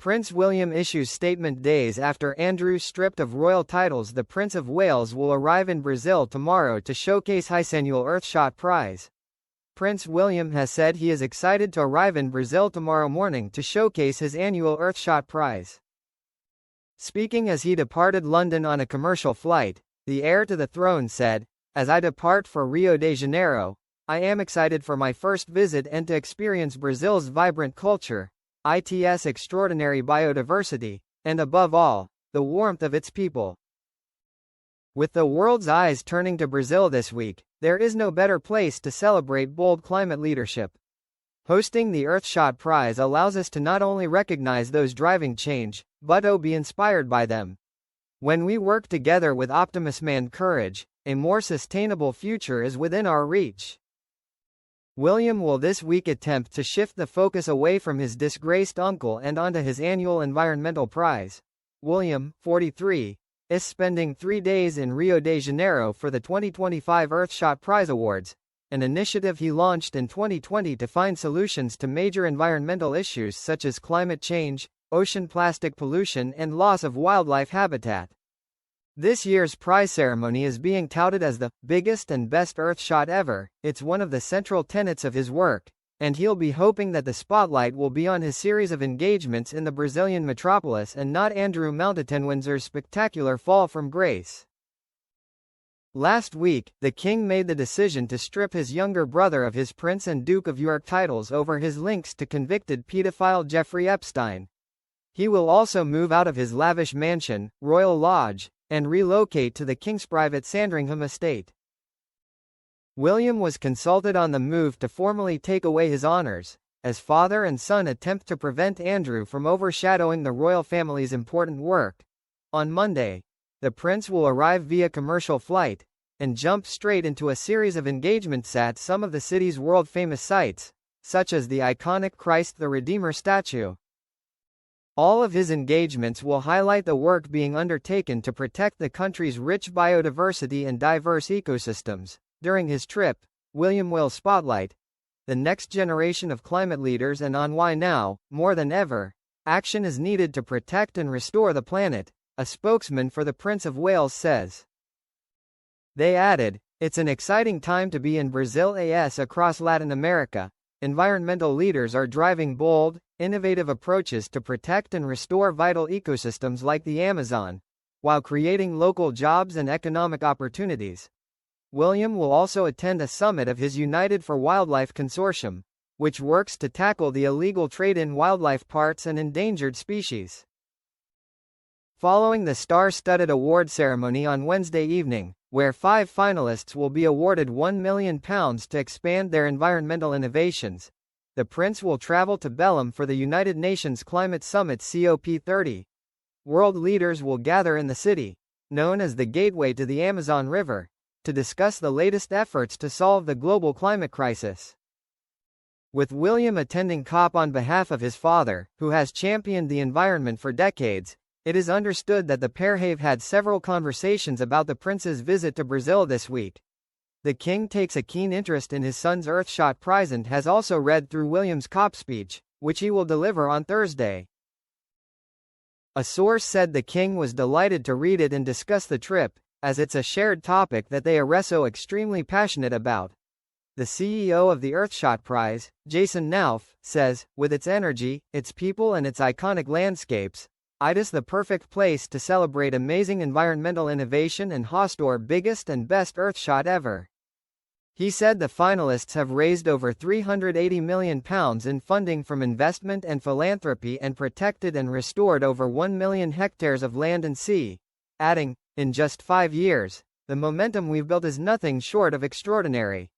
Prince William issues statement days after Andrew stripped of royal titles. The Prince of Wales will arrive in Brazil tomorrow to showcase his annual Earthshot Prize. Prince William has said he is excited to arrive in Brazil tomorrow morning to showcase his annual Earthshot Prize. Speaking as he departed London on a commercial flight, the heir to the throne said, "As I depart for Rio de Janeiro, I am excited for my first visit and to experience Brazil's vibrant culture, its extraordinary biodiversity, and above all, the warmth of its people." With the world's eyes turning to Brazil this week, there is no better place to celebrate bold climate leadership. Hosting the Earthshot Prize allows us to not only recognize those driving change, but to be inspired by them. When we work together with optimism and courage, a more sustainable future is within our reach. William will this week attempt to shift the focus away from his disgraced uncle and onto his annual environmental prize. William, 43, is spending 3 days in Rio de Janeiro for the 2025 Earthshot Prize Awards, an initiative he launched in 2020 to find solutions to major environmental issues such as climate change, ocean plastic pollution, and loss of wildlife habitat. This year's prize ceremony is being touted as the biggest and best Earthshot ever. It's one of the central tenets of his work, and he'll be hoping that the spotlight will be on his series of engagements in the Brazilian metropolis and not Andrew Windsor's spectacular fall from grace. Last week, the king made the decision to strip his younger brother of his Prince and Duke of York titles over his links to convicted pedophile Jeffrey Epstein. He will also move out of his lavish mansion, Royal Lodge, and relocate to the king's private Sandringham estate. William was consulted on the move to formally take away his honors, as father and son attempt to prevent Andrew from overshadowing the royal family's important work. On Monday, the prince will arrive via commercial flight, and jump straight into a series of engagements at some of the city's world-famous sites, such as the iconic Christ the Redeemer statue. All of his engagements will highlight the work being undertaken to protect the country's rich biodiversity and diverse ecosystems. During his trip, William will spotlight the next generation of climate leaders and on why now, more than ever, action is needed to protect and restore the planet, a spokesman for the Prince of Wales says. They added, "It's an exciting time to be in Brazil as across Latin America. Environmental leaders are driving bold, innovative approaches to protect and restore vital ecosystems like the Amazon, while creating local jobs and economic opportunities." William will also attend a summit of his United for Wildlife consortium, which works to tackle the illegal trade in wildlife parts and endangered species. Following the star-studded award ceremony on Wednesday evening, where 5 finalists will be awarded £1 million to expand their environmental innovations, the prince will travel to Belém for the United Nations Climate Summit COP30. World leaders will gather in the city, known as the gateway to the Amazon River, to discuss the latest efforts to solve the global climate crisis. With William attending COP on behalf of his father, who has championed the environment for decades, it is understood that the pair have had several conversations about the prince's visit to Brazil this week. The king takes a keen interest in his son's Earthshot Prize and has also read through William's COP speech, which he will deliver on Thursday. A source said the king was delighted to read it and discuss the trip, as it's a shared topic that they are so extremely passionate about. The CEO of the Earthshot Prize, Jason Nauf, says, "With its energy, its people and its iconic landscapes, it is the perfect place to celebrate amazing environmental innovation and host our biggest and best Earthshot ever." He said the finalists have raised over £380 million in funding from investment and philanthropy and protected and restored over 1 million hectares of land and sea, adding, "In just 5 years, the momentum we've built is nothing short of extraordinary."